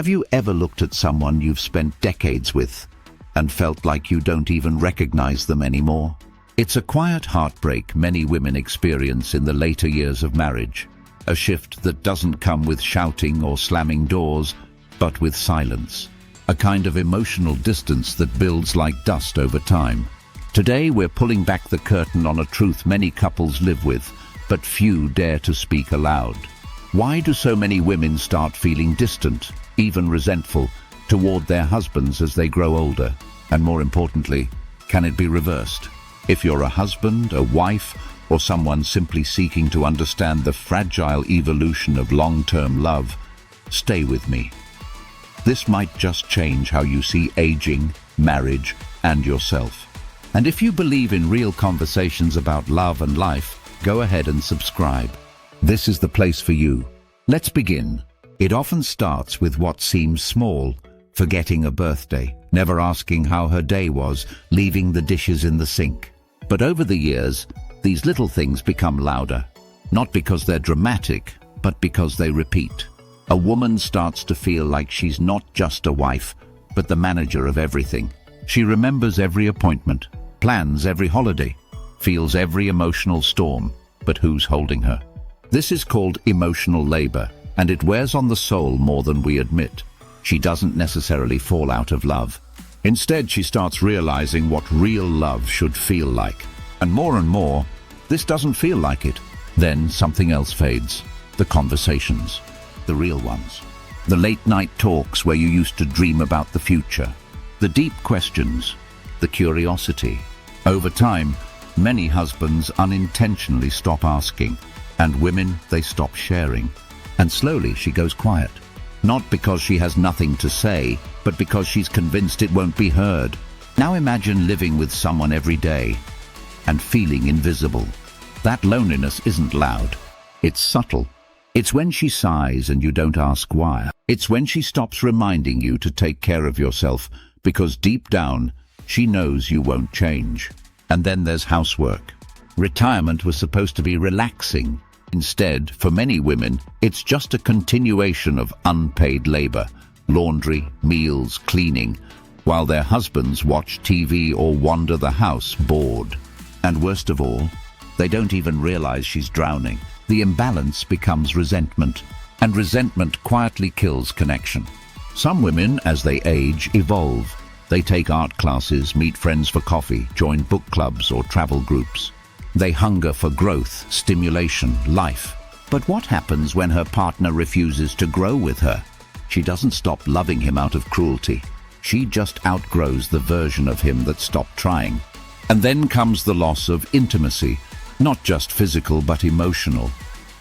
Have you ever looked at someone you've spent decades with and felt like you don't even recognize them anymore? It's a quiet heartbreak many women experience in the later years of marriage, a shift that doesn't come with shouting or slamming doors, but with silence, a kind of emotional distance that builds like dust over time. Today we're pulling back the curtain on a truth many couples live with, but few dare to speak aloud. Why do so many women start feeling distant, even resentful, toward their husbands as they grow older? And more importantly, can it be reversed? If you're a husband, a wife, or someone simply seeking to understand the fragile evolution of long-term love, stay with me. This might just change how you see aging, marriage, and yourself. And if you believe in real conversations about love and life, go ahead and subscribe. This is the place for you. Let's begin. It often starts with what seems small: forgetting a birthday, never asking how her day was, leaving the dishes in the sink. But over the years, these little things become louder, not because they're dramatic, but because they repeat. A woman starts to feel like she's not just a wife, but the manager of everything. She remembers every appointment, plans every holiday, feels every emotional storm, but who's holding her? This is called emotional labor, and it wears on the soul more than we admit. She doesn't necessarily fall out of love. Instead, she starts realizing what real love should feel like. And more, this doesn't feel like it. Then something else fades. The conversations. The real ones. The late-night talks where you used to dream about the future. The deep questions. The curiosity. Over time, many husbands unintentionally stop asking, and women, they stop sharing. And slowly she goes quiet. Not because she has nothing to say, but because she's convinced it won't be heard. Now imagine living with someone every day and feeling invisible. That loneliness isn't loud. It's subtle. It's when she sighs and you don't ask why. It's when she stops reminding you to take care of yourself, because deep down, she knows you won't change. And then there's housework. Retirement was supposed to be relaxing. Instead, for many women, it's just a continuation of unpaid labor, laundry, meals, cleaning, while their husbands watch TV or wander the house bored. And worst of all, they don't even realize she's drowning. The imbalance becomes resentment, and resentment quietly kills connection. Some women, as they age, evolve. They take art classes, meet friends for coffee, join book clubs or travel groups. They hunger for growth, stimulation, life. But what happens when her partner refuses to grow with her? She doesn't stop loving him out of cruelty. She just outgrows the version of him that stopped trying. And then comes the loss of intimacy, not just physical but emotional.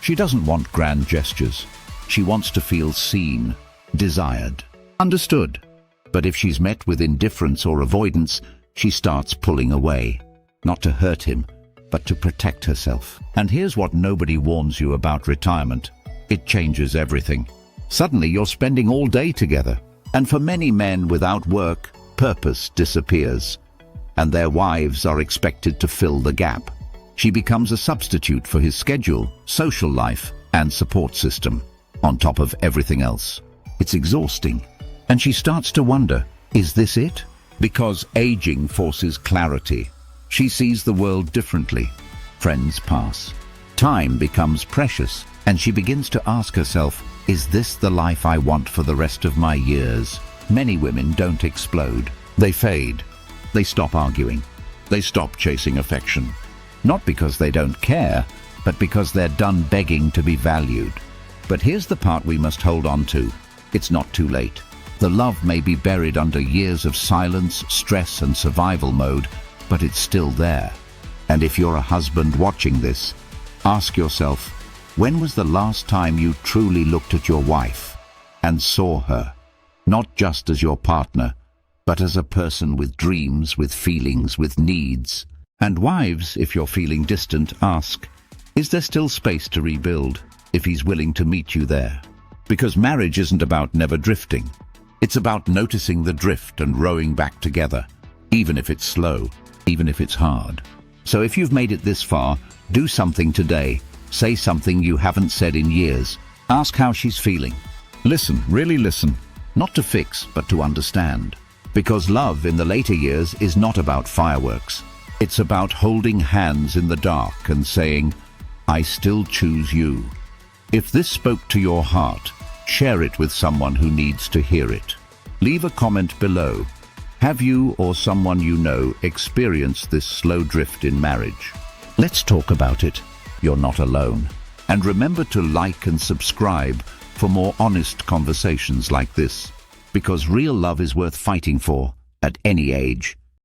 She doesn't want grand gestures. She wants to feel seen, desired, understood. But if she's met with indifference or avoidance, she starts pulling away, not to hurt him, but to protect herself. And here's what nobody warns you about retirement. It changes everything. Suddenly you're spending all day together. And for many men without work, purpose disappears. And their wives are expected to fill the gap. She becomes a substitute for his schedule, social life, and support system, on top of everything else. It's exhausting. And she starts to wonder, is this it? Because aging forces clarity. She sees the world differently. Friends pass. Time becomes precious, and she begins to ask herself, is this the life I want for the rest of my years? Many women don't explode. They fade. They stop arguing. They stop chasing affection. Not because they don't care, but because they're done begging to be valued. But here's the part we must hold on to. It's not too late. The love may be buried under years of silence, stress, and survival mode, but it's still there. And if you're a husband watching this, ask yourself, when was the last time you truly looked at your wife and saw her, not just as your partner, but as a person with dreams, with feelings, with needs? And wives, if you're feeling distant, ask, is there still space to rebuild if he's willing to meet you there? Because marriage isn't about never drifting. It's about noticing the drift and rowing back together, even if it's slow, even if it's hard. So if you've made it this far, do something today. Say something you haven't said in years. Ask how she's feeling. Listen, really listen. Not to fix, but to understand. Because love in the later years is not about fireworks. It's about holding hands in the dark and saying, I still choose you. If this spoke to your heart, share it with someone who needs to hear it. Leave a comment below. Have you or someone you know experienced this slow drift in marriage? Let's talk about it. You're not alone. And remember to like and subscribe for more honest conversations like this. Because real love is worth fighting for at any age.